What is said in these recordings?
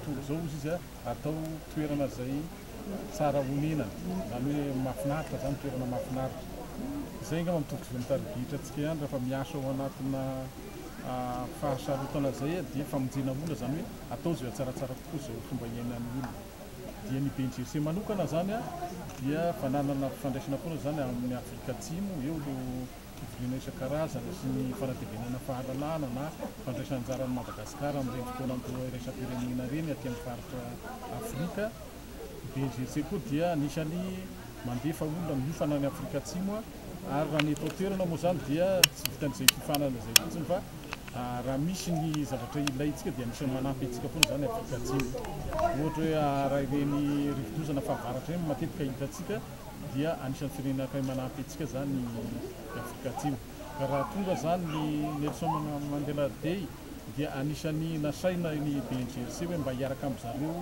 tontolo zao izy izy atao toerana zay tsara honenana zany hoe mahafinaritra zany toerana mahafinaritra zay nga mamitoky volontarivitra atsika ihany rehefa miasa ao anatina fahasarotana zay dia famonjena olona zany hoe atao zay tsaratsara kokoa zay fomba iainan'ny olona dia ny BNGRC manokana zany dia fananana fandraisana foana zany amin'ny Afrika Atsimo eo no fivoriana isan-karazany sy ny fanatevenana fahalalana na fandraisana anjaran'ny Madagasikara amin'ireny fotoana iraisam-pirenena reny aty amin'ny faritra Afrika. BNGRC koa dia anisany mandefa olona miofana any Afrika Atsimo ary raha ny eto toerana moa zany dia tsy vitan'izay fifanana zay fotsiny fa raha misy ny zavatra ilayntsika dia anisany manampy antsika foana zany Afrika Atsimo. Ohatra hoe raha ireny rivodozana fahavaratra ireny matetika hitantsika dia anisany firenena iray manampy antsika zany Afrika Atsimo. Ka raha tonga zany ny Nelson Mandela Day dia anisany nasaina ny BNGRC hoe mba hiaraka amin'izareo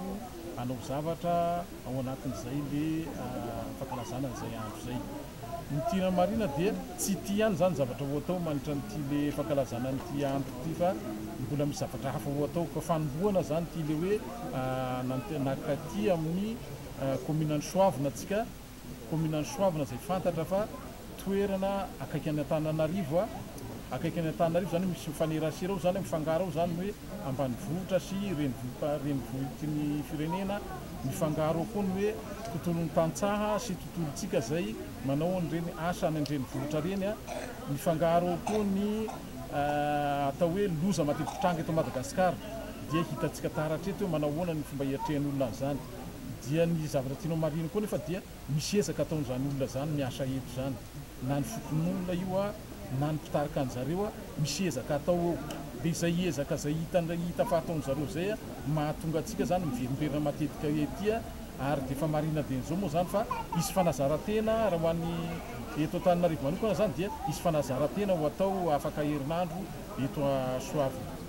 hanao zavatra ao anatin'izay le fankalazana izay andro zay. Ny tina marina dia tsy ity ihany zany zavatra ho atao manitra n'ity le fankalazana n'ity andro ity fa mbola misy zavatra hafa ho atao ka fanombohana zany ity le hoe nakaty amin'ny commune Soavina atsika commune Soavina zay fantatra fa toerana akaiky any Antananarivo akaiky any Antananarivo zany misy mifanerasera ao zany mifangaro ao zany hoe ambanivohitra sy renivohitr'ny firenena mifangaro ao koa ny hoe tontolon'ny tantsaha sy tontolontsika zay manao an'ireny asa any an-drenivohitra reny mifangaro ao koa ny atao hoe loza matetiky tranga eto Madagasikara dia hitantsika taratra eto hoe manao ahoana ny fomba hiatrehan'ny olona zany. Dia ny zavatra tianao marina koa nefa dia misy ezaka ataon'izany olona zany miasa eto zany na ny fokon'olona io na ny mpitarika an'zareo misy ezaka atao eo dia izay ezaka zay hita fa ataon'zareo zay mahatonga atsika zany miverimberina matetika ety ary dia efa marina be n'izao moa zany fa isy fanazarantena raha ho an'ny eto Antananarivo manokana zany dia isy fanazarantena ho atao afaka herinandro eto Soavina.